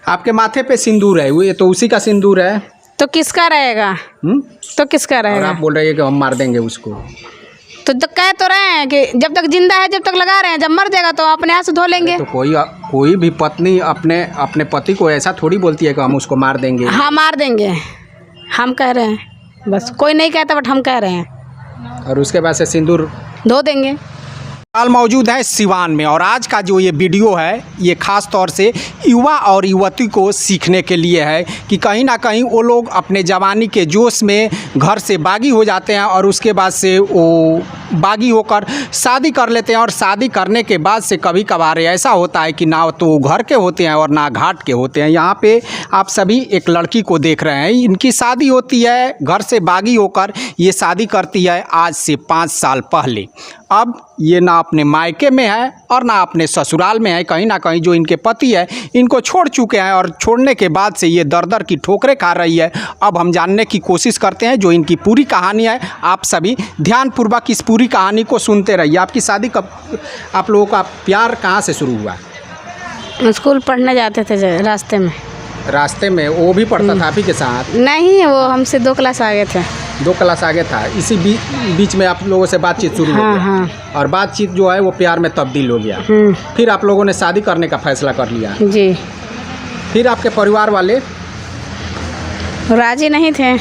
आपके माथे पे सिंदूर है, ये तो उसी का सिंदूर है। तो किसका रहेगा? तो किसका और रहेगा? आप बोल रहे हैं कि हम मार देंगे उसको। तो कह तो रहे हैं कि जब तक जिंदा है जब तक लगा रहे हैं, जब मर जाएगा तो अपने हाथ से धो लेंगे। तो कोई भी पत्नी अपने पति को ऐसा थोड़ी बोलती है कि हम उसको मार देंगे। हाँ मार देंगे, हम कह रहे हैं, बस कोई नहीं कहता बट हम कह रहे हैं। और उसके बाद से सिंदूर धो देंगे। हाल मौजूद है सिवान में, और आज का जो ये वीडियो है ये ख़ास तौर से युवा और युवती को सीखने के लिए है कि कहीं ना कहीं वो लोग अपने जवानी के जोश में घर से बागी हो जाते हैं और उसके बाद से वो बागी होकर शादी कर लेते हैं। और शादी करने के बाद से कभी कभार ऐसा होता है कि ना तो घर के होते हैं और ना घाट के होते हैं। यहाँ पे आप सभी एक लड़की को देख रहे हैं, इनकी शादी होती है, घर से बागी होकर ये शादी करती है आज से 5 साल पहले। अब ये ना अपने मायके में है और ना अपने ससुराल में है, कहीं ना कहीं जो इनके पति है इनको छोड़ चुके हैं और छोड़ने के बाद से ये दर दर की ठोकरें खा रही है। अब हम जानने की कोशिश करते हैं जो इनकी पूरी कहानी है। आप सभी ध्यानपूर्वक इस पूरी कहानी को सुनते रहिए। आपकी शादी कब, आप लोगों का प्यार कहाँ से शुरू हुआ? स्कूल पढ़ने जाते थे रास्ते में वो भी पढ़ता था आप ही के साथ? नहीं, वो हमसे 2 क्लास आगे थे। 2 क्लास आगे था। इसी बीच में आप लोगों से बातचीत शुरू हो गया। हाँ। और बातचीत जो है वो प्यार में तब्दील हो गया। फिर आप लोगों ने शादी करने का फैसला कर लिया जी। फिर आपके परिवार वाले राजी नहीं थे,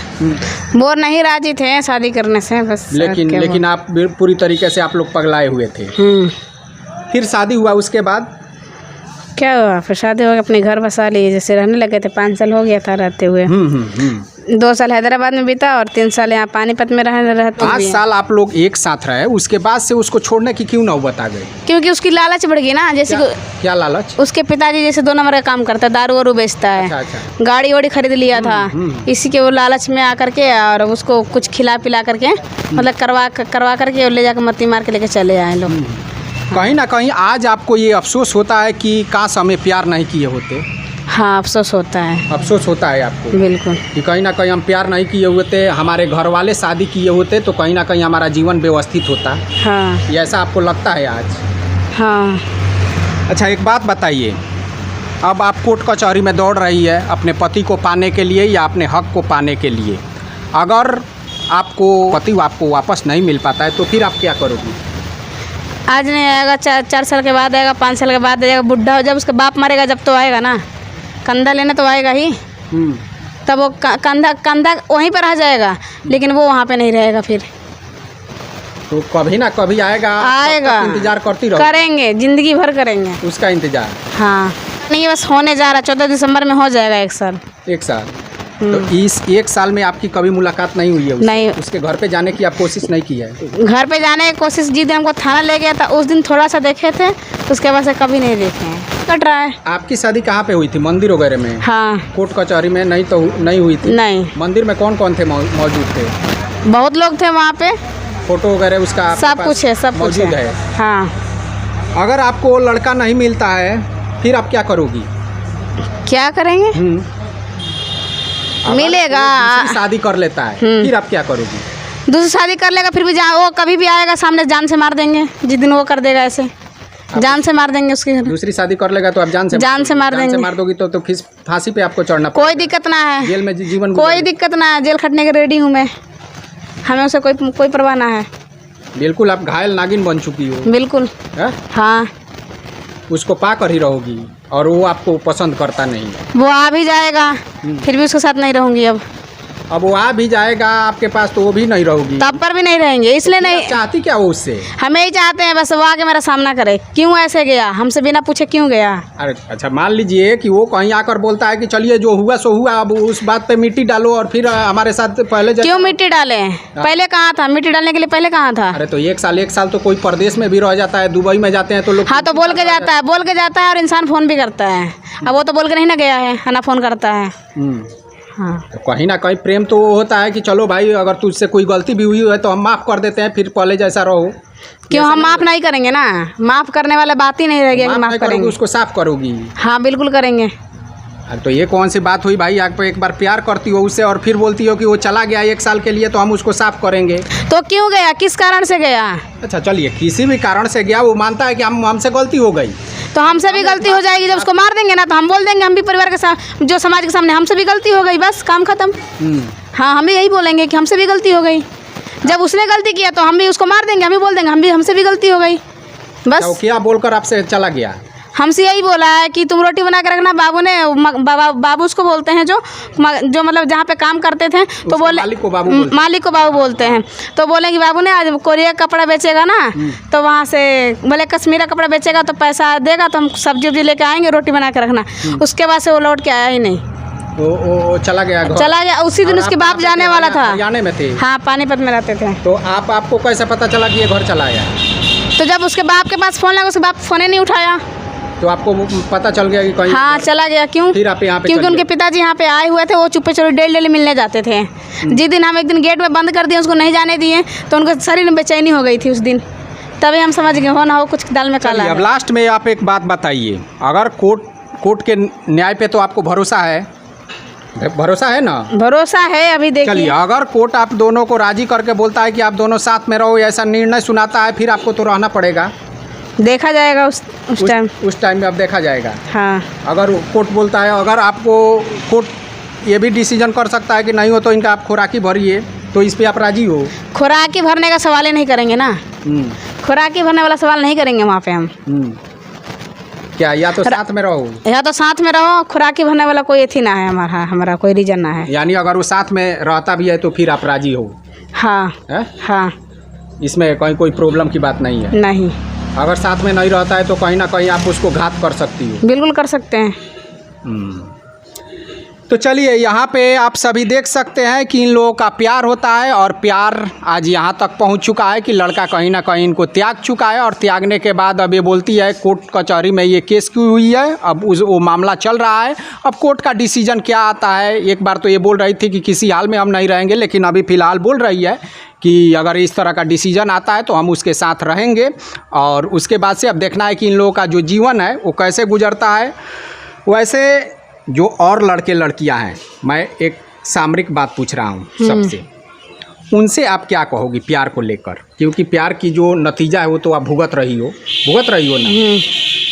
वो नहीं राजी थे शादी करने से, बस। लेकिन आप पूरी तरीके से आप लोग पगलाए हुए थे। फिर शादी हुआ, उसके बाद क्या हुआ? फिर शादी हो गई, अपने घर बसा लिए, जैसे रहने लगे थे। 5 साल हो गया था रहते हुए। 2 साल हैदराबाद में बीता और 3 साल यहाँ पानीपत में रहते। 5 साल आप लोग एक साथ रहे, उसके बाद से उसको छोड़ने की क्यों नौबत आ गई? क्योंकि उसकी लालच बढ़ गई ना। जैसे क्या लालच? उसके पिताजी जैसे 2 नंबर का काम करता है, दारू वारू बेचता है। अच्छा। गाड़ी वाड़ी खरीद लिया था, इसी के वो लालच में आकर के और उसको कुछ खिला पिला करके मतलब करवा करके ले जाकर मत्ती मार के लेके चले आए लोग। कहीं ना कहीं आज आपको ये अफसोस होता है कि काश हमें प्यार नहीं किए होते? हाँ, अफसोस होता है। अफसोस होता है आपको? बिल्कुल। कि कहीं ना कहीं हम प्यार नहीं किए होते, हमारे घर वाले शादी किए होते तो कहीं ना कहीं हमारा जीवन व्यवस्थित होता। हाँ। ये ऐसा आपको लगता है आज? हाँ। अच्छा, एक बात बताइए, अब आप कोर्ट कचहरी में दौड़ रही है अपने पति को पाने के लिए या अपने हक को पाने के लिए। अगर आपको पति आपको वापस नहीं मिल पाता है तो फिर आप क्या करोगी? आज नहीं आएगा, 4 साल के बाद आएगा, 5 साल के बाद आएगा, बुढ़ा हो जब उसका बाप मरेगा जब तो आएगा ना। कंधा लेने तो आएगा ही। तब वो कंधा वहीं पर रह जाएगा, लेकिन वो वहाँ पे नहीं रहेगा। फिर तो कभी ना कभी आएगा। इंतजार करती रहो? करेंगे, जिंदगी भर करेंगे उसका इंतजार। हाँ, नहीं बस होने जा रहा, 14 दिसंबर में हो जाएगा 1 साल। 1 साल? तो इस 1 साल में आपकी कभी मुलाकात नहीं हुई है उससे? नहीं। उसके घर पे जाने की आप कोशिश नहीं की है? घर पे जाने की कोशिश जिस दिन हमको थाना ले गया था उस दिन थोड़ा सा देखे थे, उसके बाद से कभी नहीं देखे हैं। कट रहा है। आपकी शादी कहाँ पे हुई थी? मंदिर वगैरह में? हाँ। कोर्ट कचहरी में नहीं? तो नहीं हुई थी? नहीं। मंदिर में कौन कौन थे मौजूद थे? बहुत लोग थे वहाँ पे। फोटो वगैरह उसका सब कुछ है, सब कुछ मौजूद है। हाँ। अगर आपको लड़का नहीं मिलता है फिर आप क्या करोगी? क्या करेंगे? मिलेगा। दूसरी शादी कर लेता है फिर आप क्या करोगी? दूसरी शादी कर लेगा फिर भी वो कभी भी आएगा सामने, जान से मार देंगे। जिस दिन वो कर देगा ऐसे जान से मार देंगे उसके घर। दूसरी शादी कर लेगा तो आप जान से मार देंगे। मार दोगी तो फांसी पे आपको चढ़ना पड़ेगा। कोई दिक्कत ना है, जेल में जीवन कोई दिक्कत ना है, जेल खटने के रेडी हूँ मैं, हमें उसे कोई परवाह ना है। बिल्कुल, आप घायल नागिन बन चुकी हो। बिल्कुल। हाँ, उसको पा कर ही रहोगी और वो आपको पसंद करता नहीं। वो आ भी जाएगा फिर भी उसके साथ नहीं रहूँगी। अब वो आ भी जाएगा आपके पास तो वो भी नहीं रहोगी, तब पर भी नहीं रहेंगे। इसलिए तो नहीं चाहती क्या वो उससे? हमें ही चाहते हैं बस वो आके मेरा सामना करे, क्यों ऐसे गया, हमसे बिना पूछे क्यों गया। अरे अच्छा, मान लीजिए कि वो कहीं आकर बोलता है कि चलिए जो हुआ सो हुआ, अब उस बात पे मिट्टी डालो और फिर हमारे साथ पहले क्यों मिट्टी डाले? पहले कहाँ था मिट्टी डालने के लिए? पहले कहाँ था? अरे तो 1 साल तो कोई प्रदेश में भी रह जाता है, दुबई में जाते हैं तो लोग। हाँ, तो बोल के जाता है और इंसान फ़ोन भी करता है। अब वो तो बोल के नहीं ना गया है ना फ़ोन करता है। हाँ। तो कहीं ना कहीं प्रेम तो होता है कि चलो भाई अगर तुझसे कोई गलती भी हुई है तो हम माफ़ कर देते हैं, फिर पहले जैसा रहो। क्यों हम माफ़ नहीं करेंगे ना? माफ़ करने वाला बात ही नहीं रहेगी। माफ़ करेंगे, उसको साफ करोगी? हाँ बिल्कुल करेंगे। तो ये कौन सी बात हुई भाई? आप एक बार प्यार करती हो उससे और फिर बोलती हो कि वो चला गया 1 साल के लिए तो हम उसको साफ करेंगे। तो क्यों गया, किस कारण से गया? अच्छा चलिए, किसी भी कारण से गया, वो मानता है कि हमसे गलती हो गई, तो हमसे भी गलती हो जाएगी। जब उसको मार देंगे ना तो हम बोल देंगे, हम भी परिवार के साथ, जो समाज के सामने, हमसे भी गलती हो गई, बस काम खत्म। हाँ, हम भी यही बोलेंगे कि हमसे भी गलती हो गई। जब उसने गलती किया तो हम भी उसको मार देंगे, हम भी बोल देंगे हमसे भी गलती हो गई, बस। क्या बोलकर आपसे चला गया? हमसे यही बोला है कि तुम रोटी बना के रखना। बाबू ने बाबू उसको बोलते हैं जो मतलब जहाँ पे काम करते थे, तो बोले मालिक को बाबू बोलते हैं। तो बोले कि बाबू ने आज कोरिया का कपड़ा बेचेगा ना, तो वहाँ से बोले कश्मीरा कपड़ा बेचेगा तो पैसा देगा, तो हम सब्जी उब्जी लेके आएंगे, रोटी बना के रखना। उसके बाद से वो लौट के आया ही नहीं। वो चला गया उसी दिन उसके बाप जाने वाला था। हरियाणा में थे? हाँ, पानीपत में रहते थे। तो आपको कैसे पता चला कि ये घर चला आया? तो जब उसके बाप के पास फ़ोन लगा, उसके बाप फ़ोन ही नहीं उठाया, तो आपको पता चल गया कि कहीं? हाँ, चला गया। क्यों? फिर आप यहाँ पे? क्योंकि उनके पिताजी यहाँ पे आए हुए थे, वो चुप्पे चोरी डेली मिलने जाते थे। जिस दिन हम एक दिन गेट में बंद कर दिए, उसको नहीं जाने दिए, तो उनको शरीर में बेचैनी हो गई थी उस दिन। तभी हम समझ गए हो ना हो कुछ दाल में काला है। अब लास्ट में आप एक बात बताइए, अगर कोर्ट के न्याय पे तो आपको भरोसा है ना? भरोसा है। अभी देखिए, चलिए, अगर कोर्ट आप दोनों को राजी करके बोलता है कि आप दोनों साथ में रहो, ऐसा निर्णय सुनाता है, फिर आपको तो रहना पड़ेगा। देखा जाएगा उस टाइम में अब देखा जाएगा। हाँ, अगर कोर्ट बोलता है, अगर आपको कोर्ट ये भी डिसीजन कर सकता है कि नहीं हो तो इनका आप खुराकी भरिए, तो इस पे आप राजी हो? खुराकी भरने का सवाल ही नहीं करेंगे ना। खुराकी भरने वाला सवाल नहीं करेंगे वहाँ पे हम। क्या या तो साथ में रहो, खुराकी भरने वाला कोई एथी ना है हमारा कोई रीजन ना है। यानी अगर वो साथ में रहता भी है तो फिर आप राजी हो? हाँ है? हाँ, इसमें कोई प्रॉब्लम की बात नहीं है? नहीं। अगर साथ में नहीं रहता है तो कहीं ना कहीं आप उसको घात कर सकती हो? बिल्कुल कर सकते हैं। तो चलिए, यहाँ पे आप सभी देख सकते हैं कि इन लोगों का प्यार होता है, और प्यार आज यहाँ तक पहुँच चुका है कि लड़का कहीं ना कहीं इनको त्याग चुका है, और त्यागने के बाद अब ये बोलती है कोर्ट कचहरी में ये केस क्यों हुई है, अब वो मामला चल रहा है। अब कोर्ट का डिसीजन क्या आता है? एक बार तो ये बोल रही थी कि किसी हाल में हम नहीं रहेंगे, लेकिन अभी फ़िलहाल बोल रही है कि अगर इस तरह का डिसीजन आता है तो हम उसके साथ रहेंगे। और उसके बाद से अब देखना है कि इन लोगों का जो जीवन है वो कैसे गुजरता है। वैसे जो और लड़के लड़कियां हैं, मैं एक सामरिक बात पूछ रहा हूँ सबसे, उनसे आप क्या कहोगी प्यार को लेकर? क्योंकि प्यार की जो नतीजा है वो तो आप भुगत रही हो ना,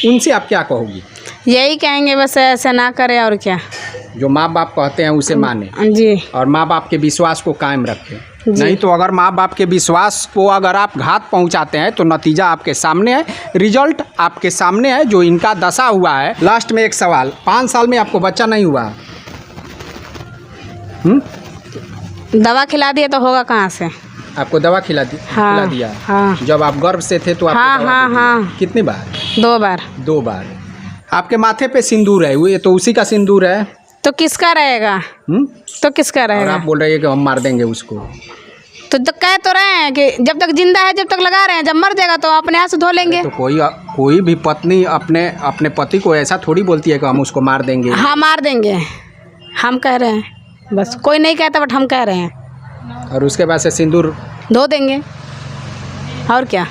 उनसे आप क्या कहोगी? यही कहेंगे बस ऐसा ना करे, और क्या। जो माँ बाप कहते हैं उसे माने जी, और माँ बाप के विश्वास को कायम रखें। नहीं तो अगर माँ बाप के विश्वास को अगर आप घात पहुँचाते हैं तो नतीजा आपके सामने है, रिजल्ट आपके सामने है, जो इनका दशा हुआ है। लास्ट में एक सवाल, 5 साल में आपको बच्चा नहीं हुआ? दवा खिला दिया तो होगा कहाँ से? आपको दवा खिला दिया? हाँ। जब आप गर्भ से थे तो आपको हाँ। कितनी बार? 2 बार। आपके माथे पे सिंदूर है, ये तो उसी का सिंदूर है। तो किसका रहेगा? तो किसका रहेगा? आप बोल रहे हैं कि हम मार देंगे उसको। तो कह तो रहे हैं कि जब तक जिंदा है जब तक लगा रहे हैं, जब मर जाएगा तो अपने हाथ से धो लेंगे। तो कोई भी पत्नी अपने पति को ऐसा थोड़ी बोलती है कि हम उसको मार देंगे। हाँ, मार देंगे, हम कह रहे हैं, बस कोई नहीं कहता, बट हम कह रहे हैं। और उसके बाद से सिंदूर धो देंगे, और क्या।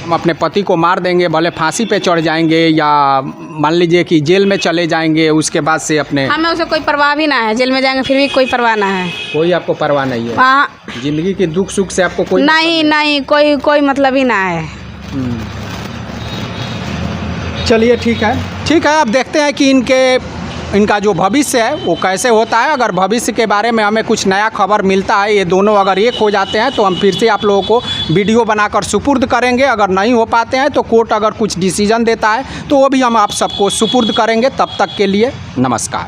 हम अपने पति को मार देंगे, भले फांसी पे चढ़ जाएंगे या मान लीजिए कि जेल में चले जाएंगे, उसके बाद से अपने हमें उसे कोई परवाह भी ना है, जेल में जाएंगे फिर भी कोई परवाह ना है। कोई आपको परवाह नहीं है? हाँ, जिंदगी के दुख सुख से आपको कोई नहीं, कोई मतलब ही ना है। चलिए, ठीक है। अब देखते हैं कि इनका जो भविष्य है वो कैसे होता है। अगर भविष्य के बारे में हमें कुछ नया खबर मिलता है, ये दोनों अगर एक हो जाते हैं तो हम फिर से आप लोगों को वीडियो बनाकर सुपुर्द करेंगे। अगर नहीं हो पाते हैं तो कोर्ट अगर कुछ डिसीजन देता है तो वो भी हम आप सबको सुपुर्द करेंगे। तब तक के लिए नमस्कार।